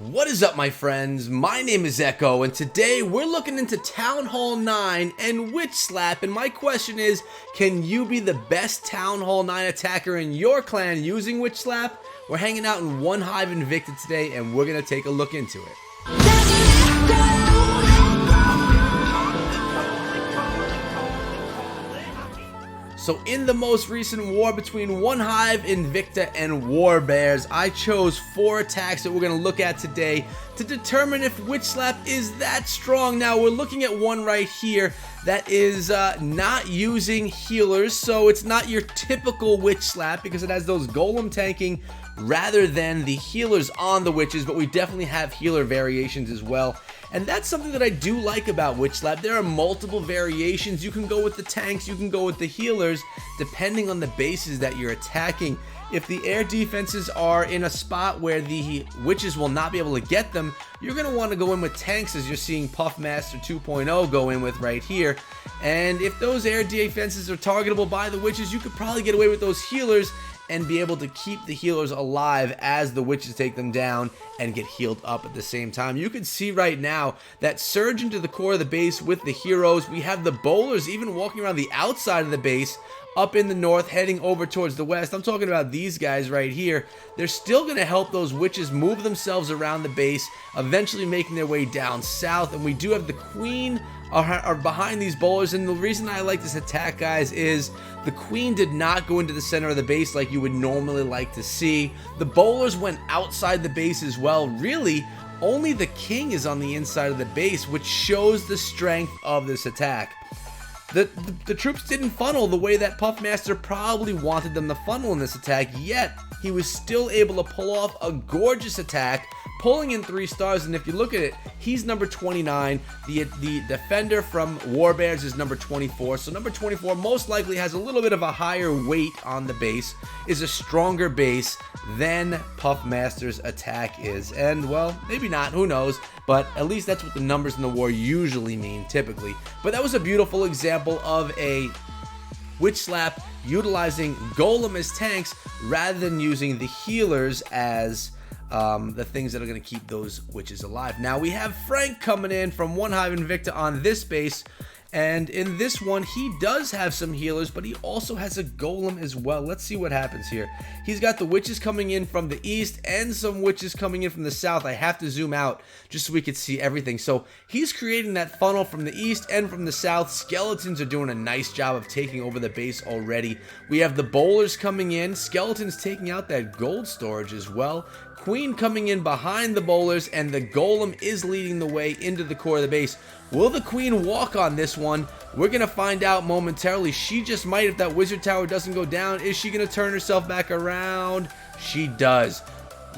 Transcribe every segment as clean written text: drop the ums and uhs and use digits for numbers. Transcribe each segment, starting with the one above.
What is up, my friends? My name is Echo, and today we're looking into Town Hall 9 and Witch Slap, and my question is, can you be the best Town Hall 9 attacker in your clan using Witch Slap? We're hanging out in one hive Invicta today, and we're going to take a look into it. So in the most recent war between One Hive, Invicta, and War Bears, I chose 4 attacks that we're going to look at today to determine if Witch Slap is that strong. Now, we're looking at one right here that is not using healers, so it's not your typical Witch Slap because it has those golem tanking rather than the healers on the witches, but we definitely have healer variations as well. And that's something that I do like about Witch Slap. There are multiple variations. You can go with the tanks, you can go with the healers, depending on the bases that you're attacking. If the air defenses are in a spot where the witches will not be able to get them, you're going to want to go in with tanks, as you're seeing Puffmaster 2.0 go in with right here. And if those air defenses are targetable by the witches, you could probably get away with those healers and be able to keep the healers alive as the witches take them down and get healed up at the same time. You can see right now that surge into the core of the base with the heroes. We have the bowlers even walking around the outside of the base up in the north, heading over towards the west. I'm talking about these guys right here. They're still going to help those witches move themselves around the base, eventually making their way down south. And we do have the queen are behind these bowlers, and the reason I like this attack, guys, is the queen did not go into the center of the base like you would normally like to see. The bowlers went outside the base as well. Really, only the king is on the inside of the base, which shows the strength of this attack. The troops didn't funnel the way that Puffmaster probably wanted them to funnel in this attack, yet he was still able to pull off a gorgeous attack, pulling in 3 stars. And if you look at it, he's number 29. The defender from War Bears is number 24. So number 24 most likely has a little bit of a higher weight on the base, is a stronger base than Puffmaster's attack is. And, well, maybe not, who knows, but at least that's what the numbers in the war usually mean, typically. But that was a beautiful example of a Witch Slap utilizing Golem as tanks rather than using the healers as the things that are going to keep those witches alive. Now we have Frank coming in from One Hive Invicta on this base, and in this one he does have some healers, but he also has a golem as well. Let's see what happens here. He's got the witches coming in from the east and some witches coming in from the south. I have to zoom out just so we could see everything. So he's creating that funnel from the east and from the south. Skeletons are doing a nice job of taking over the base already. We have the bowlers coming in. Skeletons taking out that gold storage as well. Queen coming in behind the bowlers, and the golem is leading the way into the core of the base. Will the queen walk on this one? We're going to find out momentarily. She just might if that wizard tower doesn't go down. Is she going to turn herself back around? She does.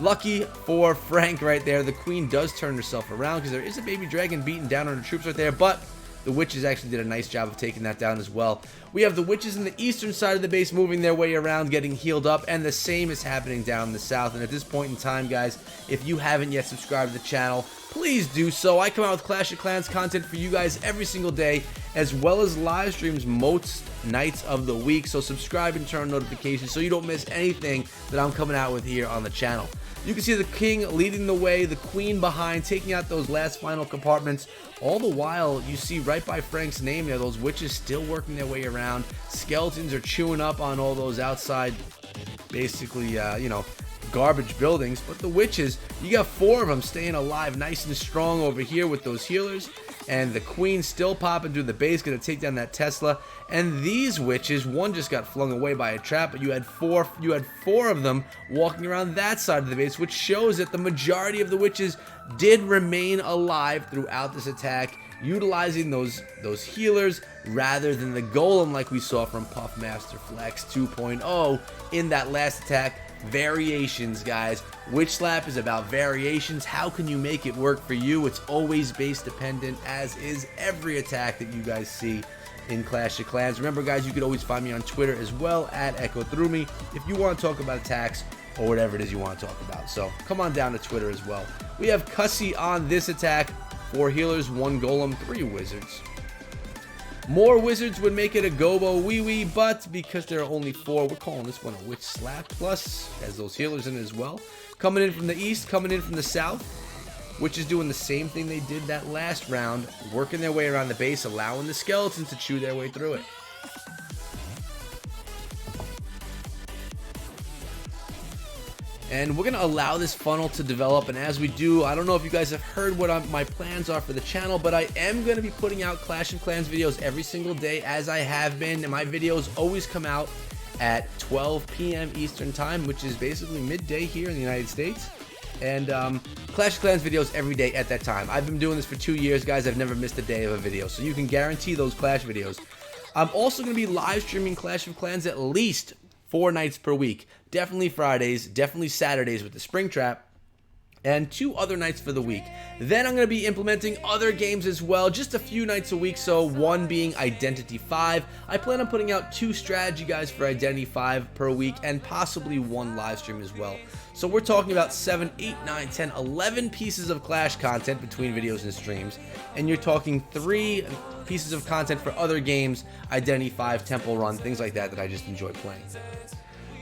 Lucky for Frank right there. The queen does turn herself around because there is a baby dragon beating down on the troops right there, but the witches actually did a nice job of taking that down as well. We have the witches in the eastern side of the base moving their way around, getting healed up, and the same is happening down in the south. And at this point in time, guys, if you haven't yet subscribed to the channel, please do so. I come out with Clash of Clans content for you guys every single day, as well as live streams most nights of the week. So subscribe and turn on notifications so you don't miss anything that I'm coming out with here on the channel. You can see the king leading the way, the queen behind, taking out those last final compartments. All the while, you see right by Frank's name there, those witches still working their way around. Skeletons are chewing up on all those outside, basically, garbage buildings. But the witches, you got 4 of them staying alive nice and strong over here with those healers. And the queen still popping through the base, going to take down that Tesla. And these witches, one just got flung away by a trap, but you had four of them walking around that side of the base, which shows that the majority of the witches did remain alive throughout this attack, utilizing those healers rather than the golem like we saw from Puffmaster Flex 2.0 in that last attack. Variations, guys. Witch Slap is about variations. How can you make it work for you? It's always base dependent, as is every attack that you guys see in Clash of Clans. Remember, guys, you could always find me on Twitter as well at EchoThroughMe if you want to talk about attacks or whatever it is you want to talk about. So come on down to Twitter as well. We have Cussy on this attack. 4 healers, 1 golem, 3 wizards. More wizards would make it a Gobo Wee Wee, but because there are only 4, we're calling this one a Witch Slap. Plus, has those healers in it as well. Coming in from the east, coming in from the south. which is doing the same thing they did that last round, working their way around the base, allowing the skeletons to chew their way through it. And we're going to allow this funnel to develop, and as we do, I don't know if you guys have heard what my plans are for the channel, but I am going to be putting out Clash of Clans videos every single day as I have been, and my videos always come out at 12 p.m. Eastern Time, which is basically midday here in the United States. And Clash of Clans videos every day at that time. I've been doing this for 2 years, guys. I've never missed a day of a video, so you can guarantee those Clash videos. I'm also going to be live streaming Clash of Clans at least 4 nights per week. Definitely Fridays, definitely Saturdays with the Spring Trap, and 2 other nights for the week. Then I'm going to be implementing other games as well, just a few nights a week, so one being Identity 5. I plan on putting out 2 strategy guides for Identity 5 per week, and possibly 1 live stream as well. So we're talking about 7, 8, 9, 10, 11 pieces of Clash content between videos and streams, and you're talking 3 pieces of content for other games, Identity 5, Temple Run, things like that I just enjoy playing.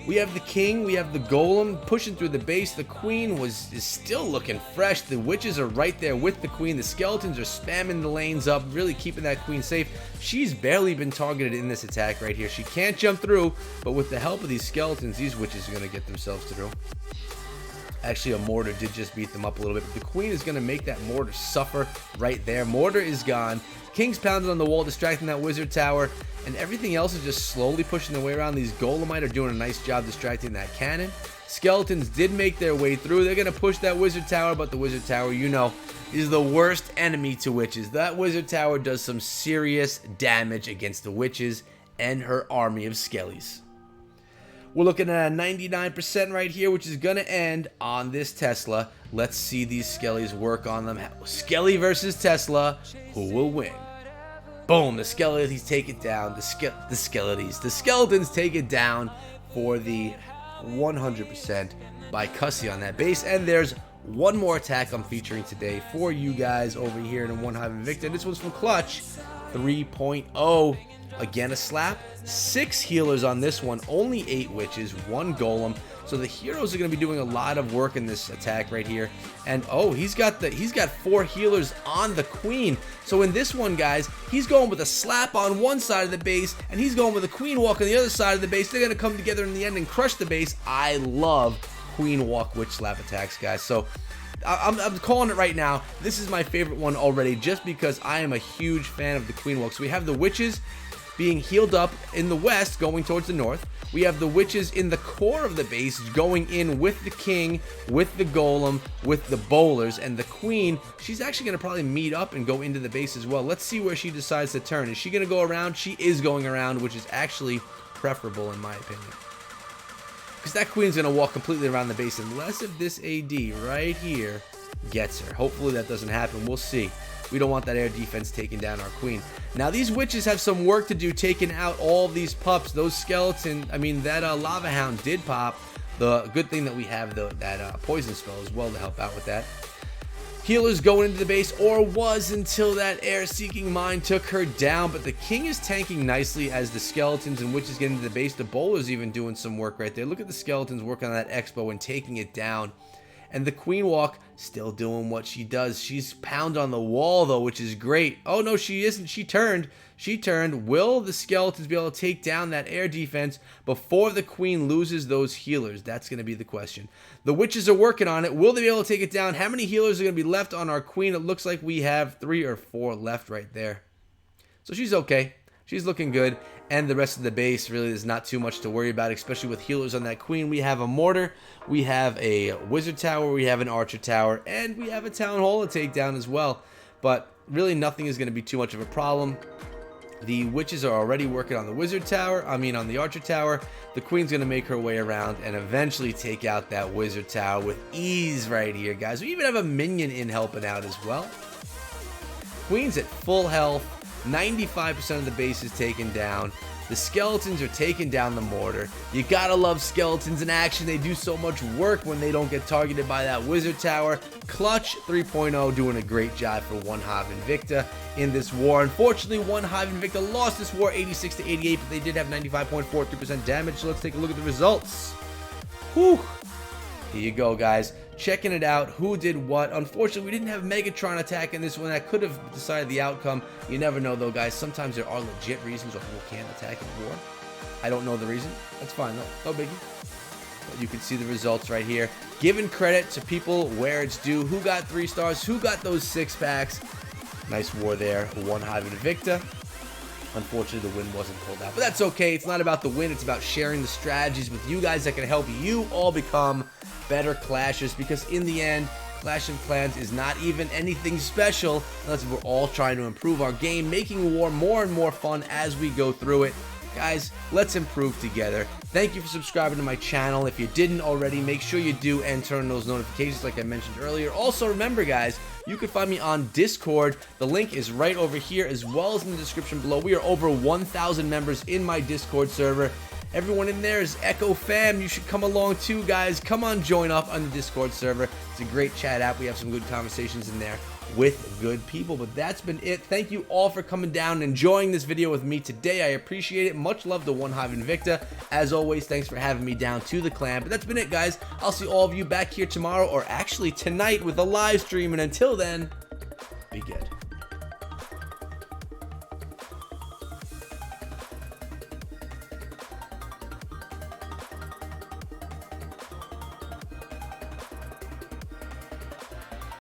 We have the king, we have the golem pushing through the base. The queen is still looking fresh. The witches are right there with the queen. The skeletons are spamming the lanes up, really keeping that queen safe. She's barely been targeted in this attack right here. She can't jump through, but with the help of these skeletons, these witches are going to get themselves through. Actually, a mortar did just beat them up a little bit, but the queen is going to make that mortar suffer right there. Mortar is gone. King's pounding on the wall, distracting that wizard tower, and everything else is just slowly pushing their way around. These Golemite are doing a nice job distracting that cannon. Skeletons did make their way through. They're going to push that wizard tower, but the wizard tower, you know, is the worst enemy to witches. That wizard tower does some serious damage against the witches and her army of skellies. We're looking at a 99% right here, which is going to end on this Tesla. Let's see these skellies work on them. Skelly versus Tesla. Who will win? Boom, the skeletons take it down. The skeletons take it down for the 100% by Cussy on that base. And there's one more attack I'm featuring today for you guys over here in One Hive Invicta. This one's from Clutch 3.0. Again, a slap. 6 healers on this one. Only 8 witches, 1 golem. So the heroes are going to be doing a lot of work in this attack right here. And oh, he's got 4 healers on the queen. So in this one, guys, he's going with a slap on one side of the base, and he's going with a queen walk on the other side of the base. They're going to come together in the end and crush the base. I love queen walk witch slap attacks, guys. So I'm calling it right now. This is my favorite one already, just because I am a huge fan of the queen walk. So we have the witches being healed up in the west, going towards the north. We have the witches in the core of the base going in with the king, with the golem, with the bowlers, and the queen, she's actually going to probably meet up and go into the base as well. Let's see where she decides to turn. Is she going to go around? She is going around, which is actually preferable in my opinion, because that queen's going to walk completely around the base unless if this AD right here gets her. Hopefully that doesn't happen. We'll see. We don't want that air defense taking down our queen. Now these witches have some work to do, taking out all these pups. Those skeleton, I mean, that lava hound did pop. The good thing that we have that poison spell as well to help out with that. Healers going into the base, or was, until that air-seeking mine took her down. But the king is tanking nicely as the skeletons and witches get into the base. The bowler's even doing some work right there. Look at the skeletons working on that expo and taking it down. And the queen walk still doing what she does. She's pound on the wall though, which is great. Oh no, she isn't. She turned. Will the skeletons be able to take down that air defense before the queen loses those healers? That's going to be the question. The witches are working on it. Will they be able to take it down? How many healers are going to be left on our queen? It looks like we have 3 or 4 left right there. So she's okay. She's looking good. And the rest of the base really is not too much to worry about, especially with healers on that queen. We have a mortar, we have a wizard tower, we have an archer tower, and we have a town hall to take down as well. But really nothing is going to be too much of a problem. The witches are already working on the wizard tower, on the archer tower. The queen's going to make her way around and eventually take out that wizard tower with ease right here, guys. We even have a minion in helping out as well. Queen's at full health. 95% of the base is taken down. The skeletons are taking down the mortar. You gotta love skeletons in action. They do so much work when they don't get targeted by that wizard tower. Clutch 3.0 doing a great job for One Hive Invicta in this war. Unfortunately, One Hive Invicta lost this war 86 to 88, but they did have 95.43% damage. So let's take a look at the results. Whew. Here you go, guys. checking it out, who did what. Unfortunately, we didn't have Megatron attack in this one. That could have decided the outcome. You never know, though, guys. Sometimes there are legit reasons why people can't attack in war. I don't know the reason. That's fine, though. No biggie. But you can see the results right here. Giving credit to people where it's due. Who got 3 stars? Who got those 6-packs? Nice war there. 1 Hive Invicta. Unfortunately, the win wasn't pulled out. But that's okay. It's not about the win. It's about sharing the strategies with you guys that can help you all become better Clashers. Because in the end, Clash of Clans is not even anything special unless we're all trying to improve our game, making war more and more fun as we go through it. Guys, let's improve together. Thank you for subscribing to my channel. If you didn't already, make sure you do and turn those notifications like I mentioned earlier. Also, remember, guys, you can find me on Discord. The link is right over here as well as in the description below. We are over 1,000 members in my Discord server. Everyone in there is Echo Fam. You should come along too, guys. Come on, join up on the Discord server. It's a great chat app. We have some good conversations in there with good people. But that's been it. Thank you all for coming down and enjoying this video with me today. I appreciate it. Much love to 1 Hive Invicta. As always, thanks for having me down to the clan. But that's been it, guys. I'll see all of you back here tomorrow, or actually tonight with a live stream. And until then, be good.